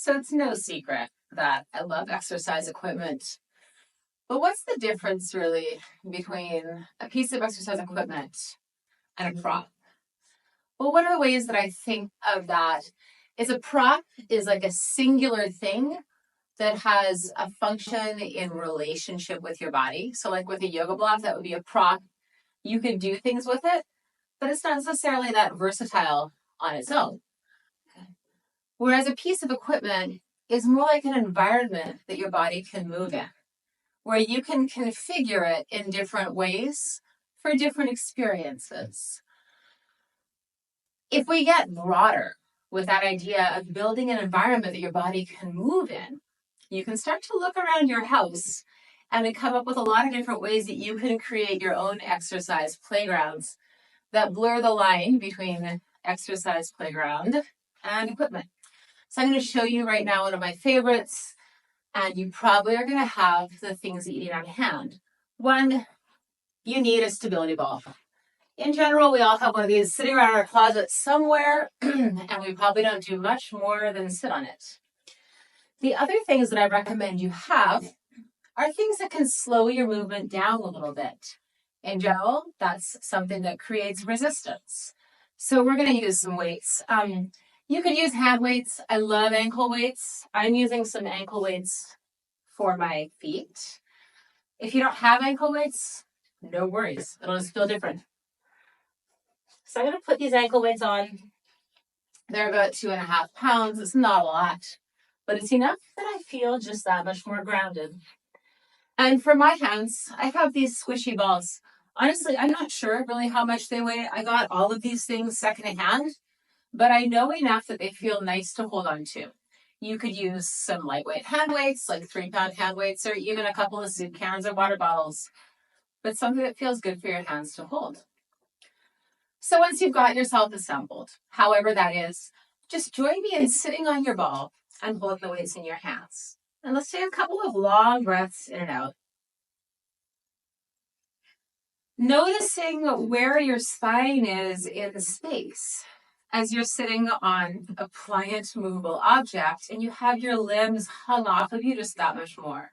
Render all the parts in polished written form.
So it's no secret that I love exercise equipment. But what's the difference really between a piece of exercise equipment and a prop? Well, one of the ways that I think of that is a prop is like a singular thing that has a function in relationship with your body. So like with a yoga block, that would be a prop. You can do things with it, but it's not necessarily that versatile on its own. Whereas a piece of equipment is more like an environment that your body can move in, where you can configure it in different ways for different experiences. If we get broader with that idea of building an environment that your body can move in, you can start to look around your house and then come up with a lot of different ways that you can create your own exercise playgrounds that blur the line between exercise playground and equipment. So I'm going to show you right now one of my favorites, and you probably are going to have the things that you need on hand. One, you need a stability ball. In general, we all have one of these sitting around our closet somewhere, and we probably don't do much more than sit on it. The other things that I recommend you have are things that can slow your movement down a little bit. In general, that's something that creates resistance. So we're going to use some weights. You could use hand weights. I love ankle weights. I'm using some ankle weights for my feet. If you don't have ankle weights, no worries. It'll just feel different. So I'm going to put these ankle weights on. They're about 2.5 pounds. It's not a lot, but it's enough that I feel just that much more grounded. And for my hands, I have these squishy balls. Honestly, I'm not sure really how much they weigh. I got all of these things secondhand, but I know enough that they feel nice to hold on to. You could use some lightweight hand weights, like 3-pound hand weights, or even a couple of soup cans or water bottles, but something that feels good for your hands to hold. So once you've got yourself assembled, however that is, just join me in sitting on your ball and holding the weights in your hands. And let's take a couple of long breaths in and out. Noticing where your spine is in the space as you're sitting on a pliant, movable object and you have your limbs hung off of you just that much more.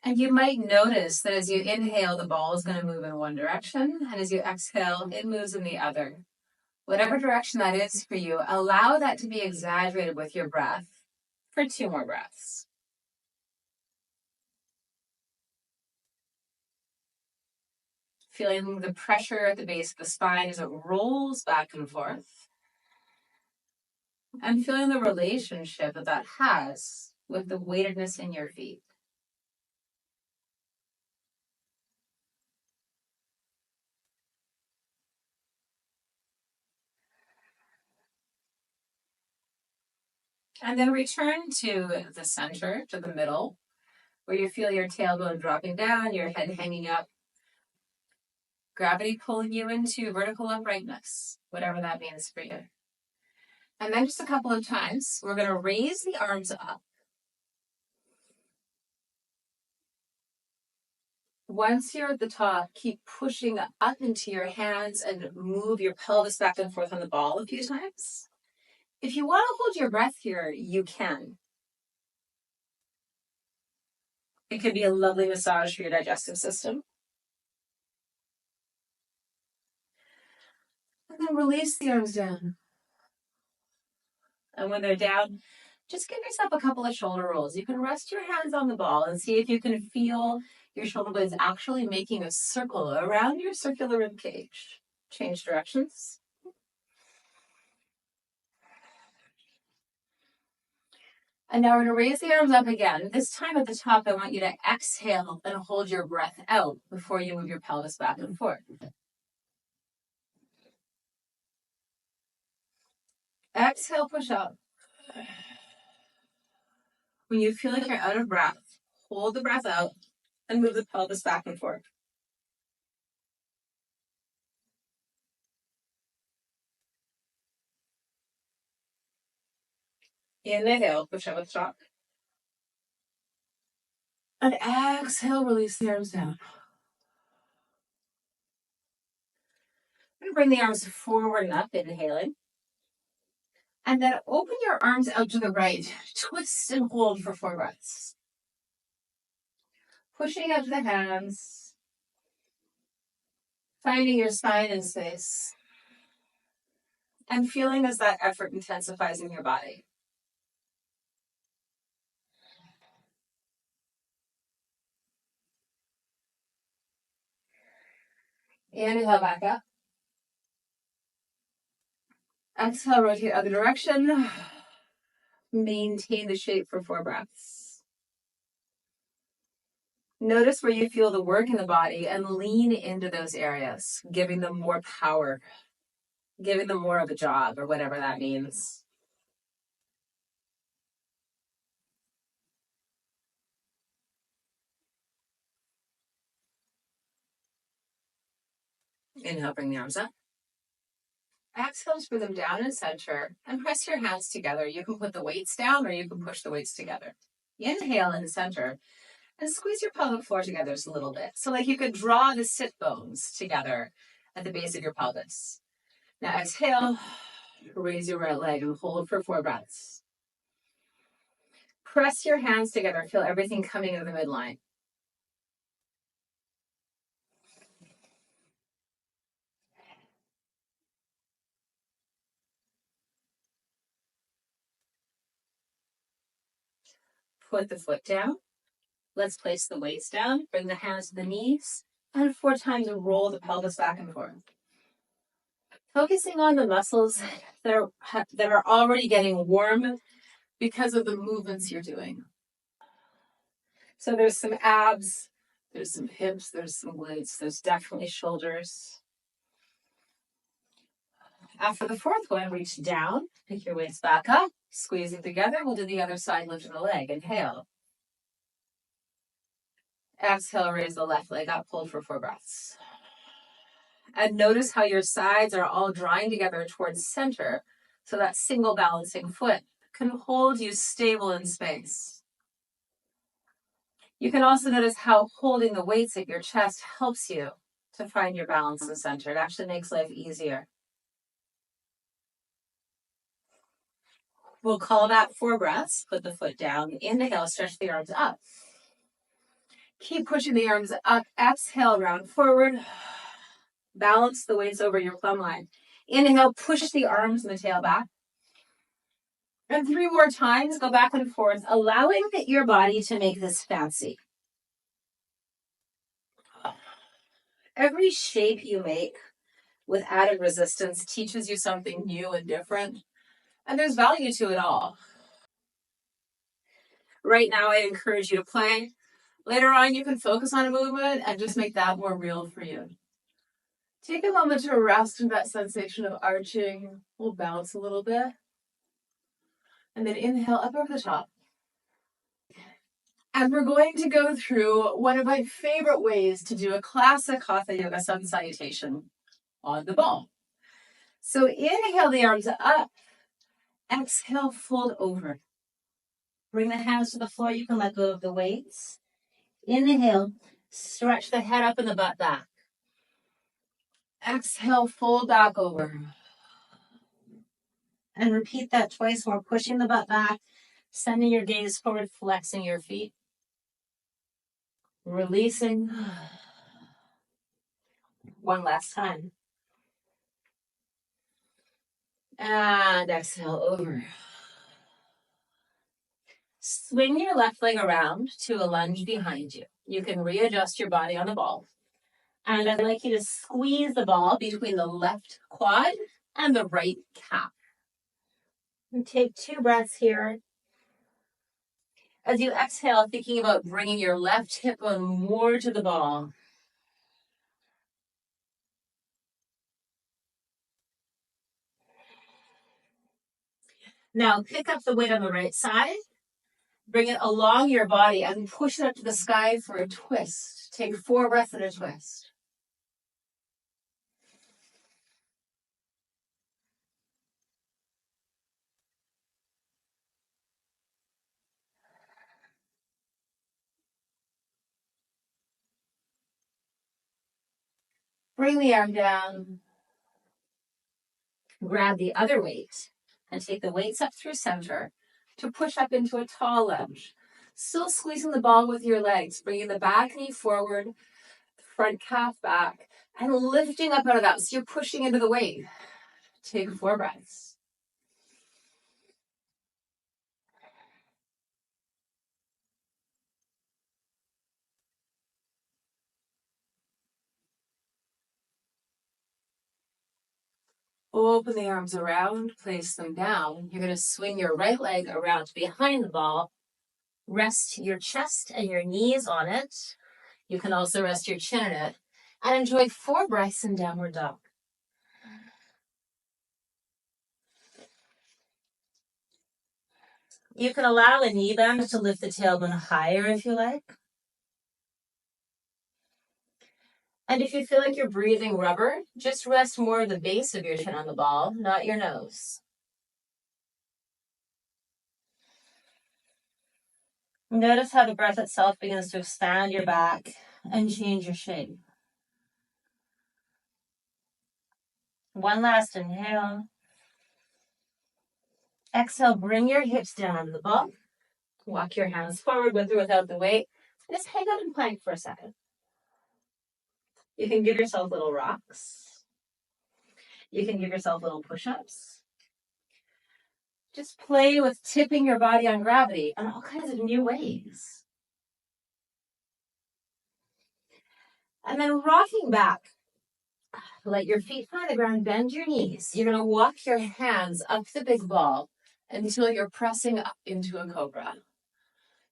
And you might notice that as you inhale, the ball is going to move in one direction, and as you exhale, it moves in the other. Whatever direction that is for you, allow that to be exaggerated with your breath for 2 more breaths. Feeling the pressure at the base of the spine as it rolls back and forth. And feeling the relationship that that has with the weightedness in your feet. And then return to the center, to the middle, where you feel your tailbone dropping down, your head hanging up. Gravity pulling you into vertical uprightness, whatever that means for you. And then just a couple of times, we're going to raise the arms up. Once you're at the top, keep pushing up into your hands and move your pelvis back and forth on the ball a few times. If you want to hold your breath here, you can. It could be a lovely massage for your digestive system. And then release the arms down. And when they're down, just give yourself a couple of shoulder rolls. You can rest your hands on the ball and see if you can feel your shoulder blades actually making a circle around your circular rib cage. Change directions. And now we're going to raise the arms up again. This time at the top, I want you to exhale and hold your breath out before you move your pelvis back and forth. Exhale, push up. When you feel like you're out of breath, hold the breath out and move the pelvis back and forth. Inhale, push up with shock. And exhale, release the arms down. bring the arms forward and up, inhaling. And then open your arms out to the right. Twist and hold for 4 breaths. Pushing out the hands. Finding your spine in space. And feeling as that effort intensifies in your body. Inhale back up. Exhale, rotate other direction. Maintain the shape for 4 breaths. Notice where you feel the work in the body and lean into those areas, giving them more power, giving them more of a job or whatever that means. Inhale, bring the arms up. Exhale, bring them down and center and press your hands together. You can put the weights down or you can push the weights together. Inhale in the center and squeeze your pelvic floor together just a little bit. So like you could draw the sit bones together at the base of your pelvis. Now exhale, raise your right leg and hold for 4 breaths. Press your hands together. Feel everything coming into the midline. Put the foot down. Let's place the weights down. Bring the hands to the knees. And 4 times roll the pelvis back and forth. Focusing on the muscles that are already getting warm because of the movements you're doing. So there's some abs, there's some hips, there's some glutes, there's definitely shoulders. After the 4th one, reach down, pick your weights back up, squeeze it together. We'll do the other side, lifting the leg. Inhale. Exhale, raise the left leg up, hold for 4 breaths. And notice how your sides are all drawing together towards center. So that single balancing foot can hold you stable in space. You can also notice how holding the weights at your chest helps you to find your balance in center. It actually makes life easier. We'll call that 4 breaths. Put the foot down. Inhale, stretch the arms up. Keep pushing the arms up. Exhale, round forward. Balance the weights over your plumb line. Inhale, push the arms and the tail back. And 3 more times, go back and forth, allowing your body to make this fancy. Every shape you make with added resistance teaches you something new and different. And there's value to it all. Right now, I encourage you to play. Later on, you can focus on a movement and just make that more real for you. Take a moment to rest in that sensation of arching. We'll bounce a little bit. And then inhale up over the top. And we're going to go through one of my favorite ways to do a classic Hatha Yoga sun salutation on the ball. So inhale the arms up. Exhale, fold over. Bring the hands to the floor. You can let go of the weights. Inhale, stretch the head up and the butt back. Exhale, fold back over. And repeat that twice more, pushing the butt back, sending your gaze forward, flexing your feet. Releasing. One last time. And exhale over. Swing your left leg around to a lunge behind you. You can readjust your body on the ball. And I'd like you to squeeze the ball between the left quad and the right calf. And take 2 breaths here. As you exhale, thinking about bringing your left hip bone more to the ball. Now pick up the weight on the right side. Bring it along your body and push it up to the sky for a twist. Take 4 breaths and a twist. Bring the arm down. Grab the other weight and take the weights up through center to push up into a tall lunge. Still squeezing the ball with your legs, bringing the back knee forward, the front calf back, and lifting up out of that. So you're pushing into the weight. Take 4 breaths. Open the arms around, place them down. You're going to swing your right leg around behind the ball. Rest your chest and your knees on it. You can also rest your chin on it. And enjoy 4 breaths in downward dog. You can allow a knee bend to lift the tailbone higher if you like. And if you feel like you're breathing rubber, just rest more of the base of your chin on the ball, not your nose. Notice how the breath itself begins to expand your back and change your shape. One last inhale. Exhale, bring your hips down onto the ball. Walk your hands forward with or without the weight. Just hang out in plank for a second. You can give yourself little rocks. You can give yourself little push-ups. Just play with tipping your body on gravity in all kinds of new ways. And then rocking back. Let your feet find the ground, bend your knees. You're going to walk your hands up the big ball until you're pressing up into a cobra.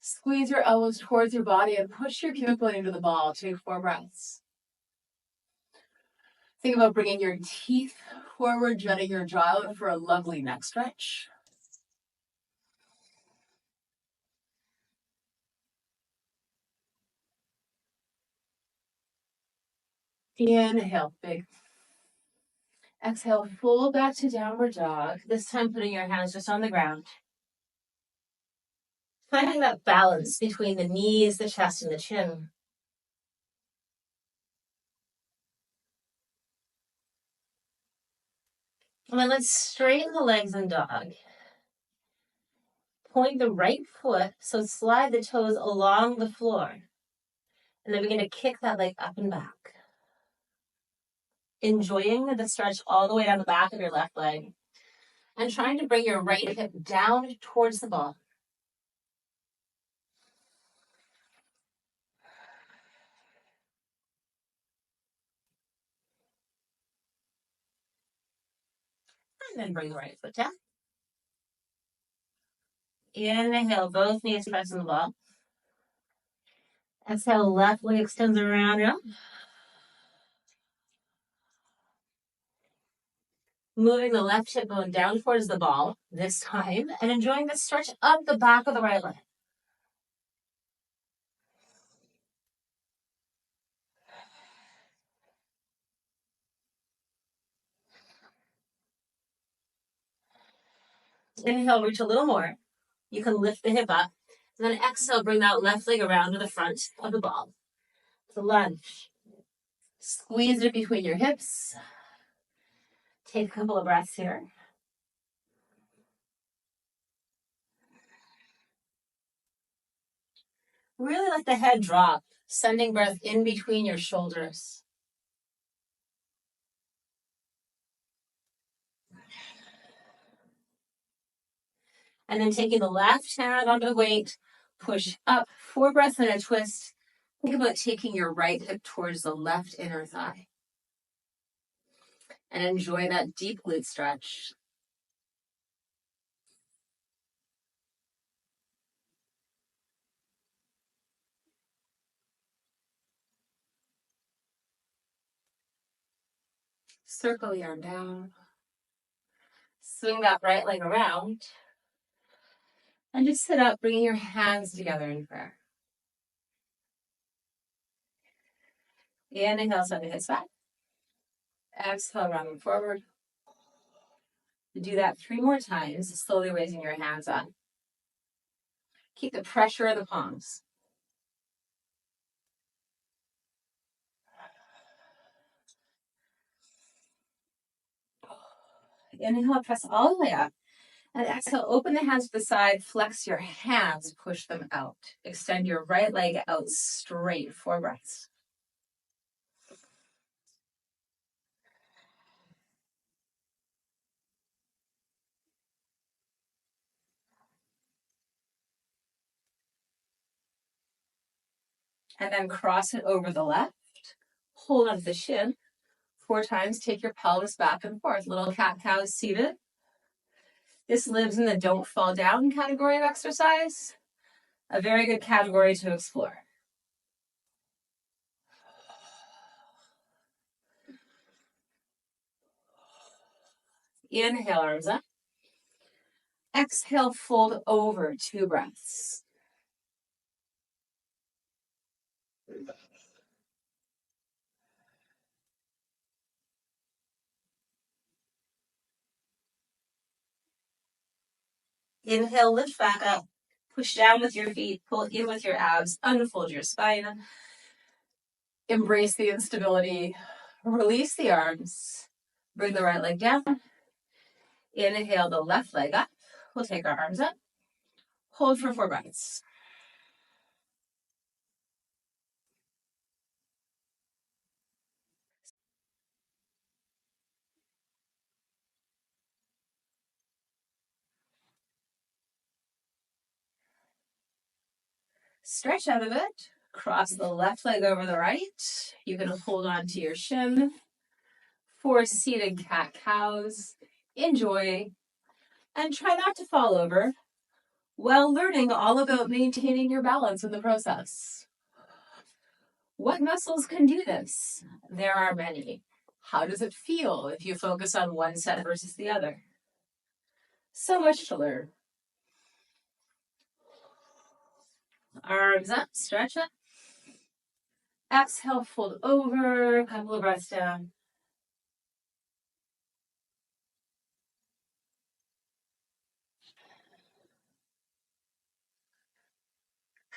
Squeeze your elbows towards your body and push your pubic bone into the ball. Take 4 breaths. Think about bringing your teeth forward, jutting your jaw out for a lovely neck stretch. Inhale, big. Exhale, fold back to downward dog. This time putting your hands just on the ground. Finding that balance between the knees, the chest, and the chin. And then let's straighten the legs in dog. Point the right foot, so slide the toes along the floor. And then begin to kick that leg up and back. Enjoying the stretch all the way down the back of your left leg. And trying to bring your right hip down towards the ball. And then bring the right foot down. Inhale, both knees pressing the ball. Exhale, left leg extends around you. Moving the left hip bone down towards the ball this time and enjoying the stretch up the back of the right leg. Inhale, reach a little more. You can lift the hip up. And then exhale, bring that left leg around to the front of the ball. It's a lunge. Squeeze it between your hips. Take a couple of breaths here. Really let the head drop, sending breath in between your shoulders. And then taking the left hand onto the weight, push up, 4 breaths and a twist. Think about taking your right hip towards the left inner thigh. And enjoy that deep glute stretch. Circle the arm down. Swing that right leg around. And just sit up, bringing your hands together in prayer. Inhale, send the hips back. Exhale, rounding forward. Do that 3 more times, slowly raising your hands up. Keep the pressure of the palms. Inhale, press all the way up. And exhale, open the hands to the side, flex your hands, push them out. Extend your right leg out straight, 4 breaths. And then cross it over the left. Hold on to the shin. 4 times, take your pelvis back and forth. Little cat-cow seated. This lives in the don't fall down category of exercise. A very good category to explore. Inhale, arms up. Exhale, fold over, 2 breaths. Inhale, lift back up. Push down with your feet, pull in with your abs, unfold your spine. Embrace the instability. Release the arms. Bring the right leg down. Inhale the left leg up. We'll take our arms up. Hold for 4 breaths. Stretch out of it. Cross the left leg over the right. You can hold on to your shin. 4 seated cat-cows. Enjoy. And try not to fall over while learning all about maintaining your balance in the process. What muscles can do this? There are many. How does it feel if you focus on one set versus the other? So much to learn. Arms up, stretch up. Exhale, fold over, a couple of breaths down.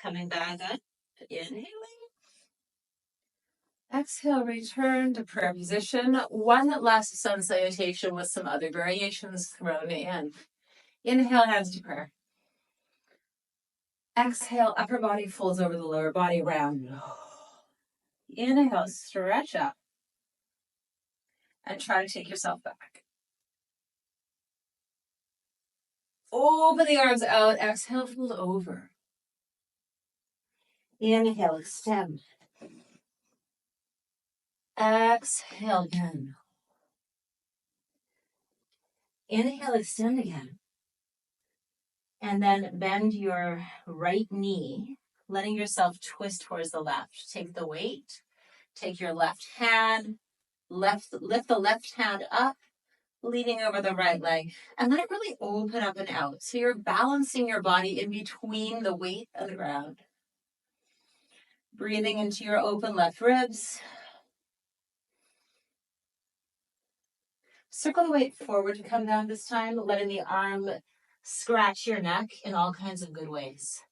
Coming back up, inhaling. Exhale, return to prayer position. One last sun salutation with some other variations thrown in. Inhale, hands to prayer. Exhale, upper body folds over the lower body, round. Inhale, stretch up. And try to take yourself back. Open the arms out. Exhale, fold over. Inhale, extend. Exhale again. Inhale, extend again. And then bend your right knee, letting yourself twist towards the left. Take the weight. Take your left hand. Lift the left hand up, leaning over the right leg. And let it really open up and out. So you're balancing your body in between the weight and the ground. Breathing into your open left ribs. Circle the weight forward to come down this time, letting the arm scratch your neck in all kinds of good ways.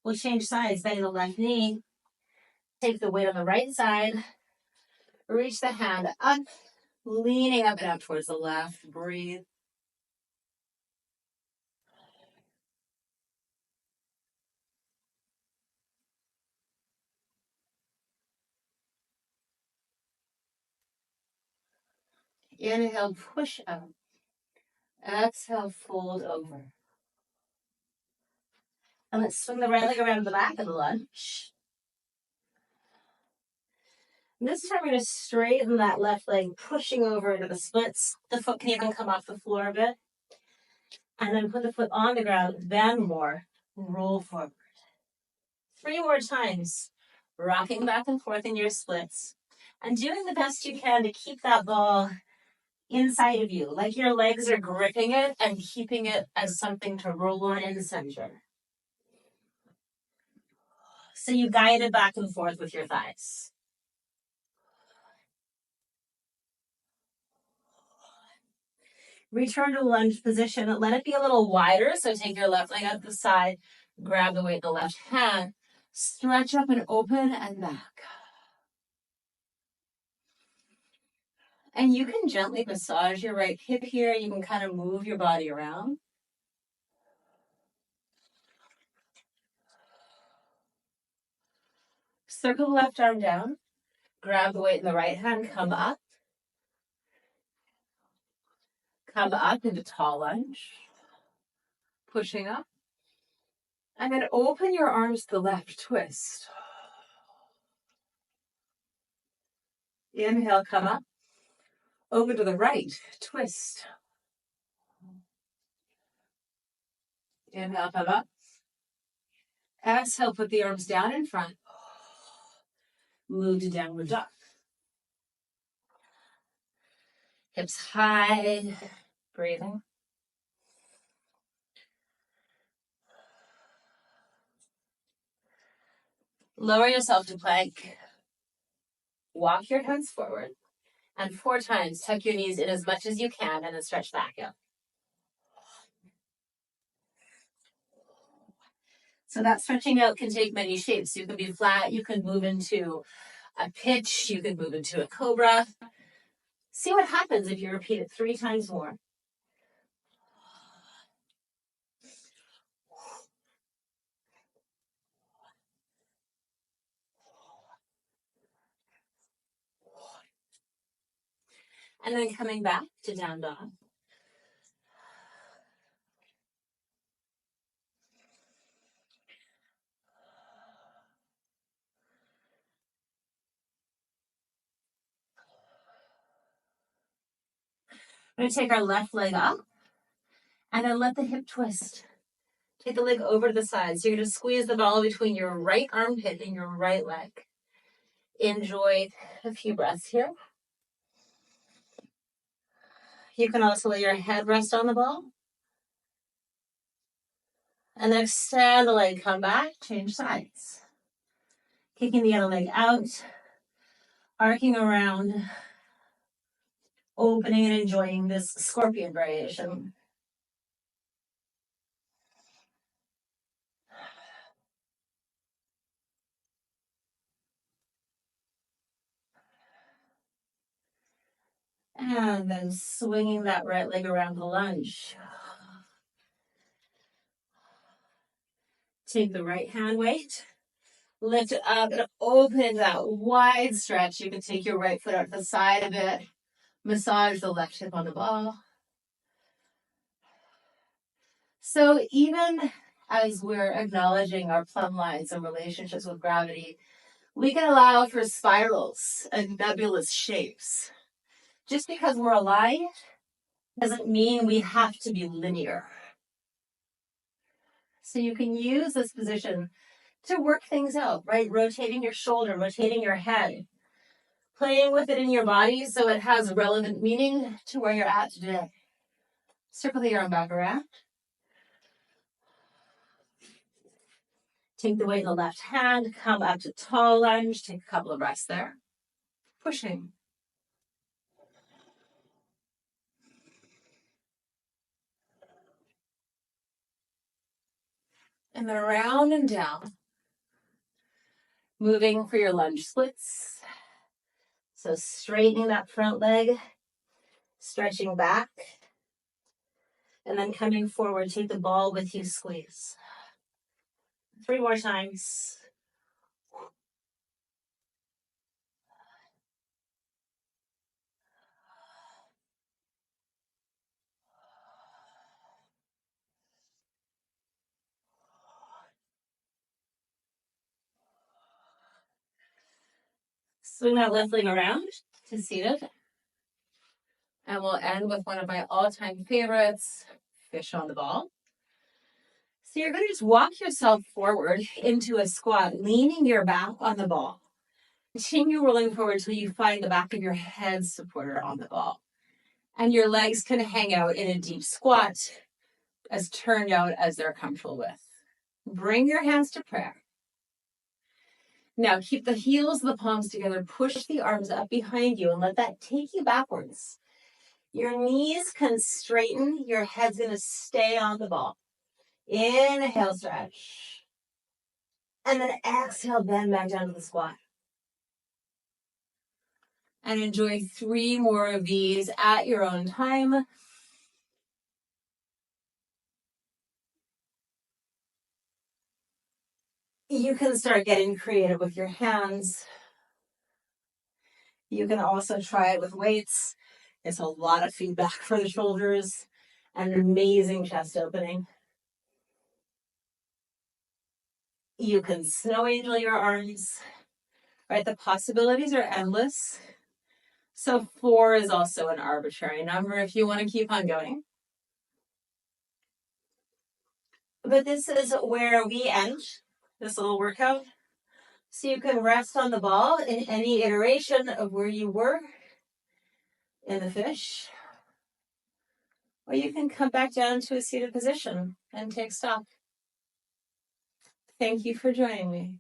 We'll change sides, bending the left knee. Take the weight on the right side. Reach the hand up, leaning up and out towards the left. Breathe. Inhale, push up. Exhale, fold over. And let's swing the right leg around the back of the lunge. And this time we're going to straighten that left leg, pushing over into the splits. The foot can even come off the floor a bit. And then put the foot on the ground, bend more, roll forward. 3 more times, rocking back and forth in your splits. And doing the best you can to keep that ball inside of you, like your legs are gripping it and keeping it as something to roll on in the center. So you guide it back and forth with your thighs. Return to lunge position. Let it be a little wider. So take your left leg out the side, grab the weight in the left hand, stretch up and open and back. And you can gently massage your right hip here. You can kind of move your body around. Circle the left arm down. Grab the weight in the right hand. Come up. Come up into tall lunge. Pushing up. And then open your arms to the left. Twist. Inhale, come up. Over to the right. Twist. Inhale, come up. Exhale, put the arms down in front. Move to downward dog. Hips high. Breathing. Lower yourself to plank. Walk your hands forward. And 4 times, tuck your knees in as much as you can and then stretch back out. So that stretching out can take many shapes. You can be flat, you can move into a pitch, you can move into a cobra. See what happens if you repeat it 3 times more. And then coming back to down dog. We're going to take our left leg up and then let the hip twist. Take the leg over to the side. So you're going to squeeze the ball between your right armpit and your right leg. Enjoy a few breaths here. You can also let your head rest on the ball. And then extend the leg, come back, change sides. Kicking the other leg out, arcing around, opening and enjoying this scorpion variation. And then swinging that right leg around the lunge. Take the right hand weight, lift it up and open that wide stretch. You can take your right foot out to the side a bit, massage the left hip on the ball. So even as we're acknowledging our plumb lines and relationships with gravity, we can allow for spirals and nebulous shapes. Just because we're aligned doesn't mean we have to be linear. So you can use this position to work things out, right? Rotating your shoulder, rotating your head, playing with it in your body so it has relevant meaning to where you're at today. Circle the arm back around. Take the weight in the left hand, come up to tall lunge, take a couple of breaths there. Pushing. And then around and down. Moving for your lunge splits. So straightening that front leg, stretching back, and then coming forward, take the ball with you, squeeze. 3 more times. Swing that left leg around to seated. And we'll end with one of my all-time favorites, fish on the ball. So you're going to just walk yourself forward into a squat, leaning your back on the ball. Continue rolling forward until you find the back of your head supporter on the ball. And your legs can hang out in a deep squat, as turned out as they're comfortable with. Bring your hands to prayer. Now keep the heels of the palms together, push the arms up behind you and let that take you backwards. Your knees can straighten, your head's going to stay on the ball. Inhale, stretch. And then exhale, bend back down to the squat. and enjoy 3 more of these at your own time. You can start getting creative with your hands. You can also try it with weights. It's a lot of feedback for the shoulders and an amazing chest opening. You can snow angel your arms, right? The possibilities are endless. So 4 is also an arbitrary number if you want to keep on going. But this is where we end this little workout. So you can rest on the ball in any iteration of where you were in the fish. Or you can come back down to a seated position and take stock. Thank you for joining me.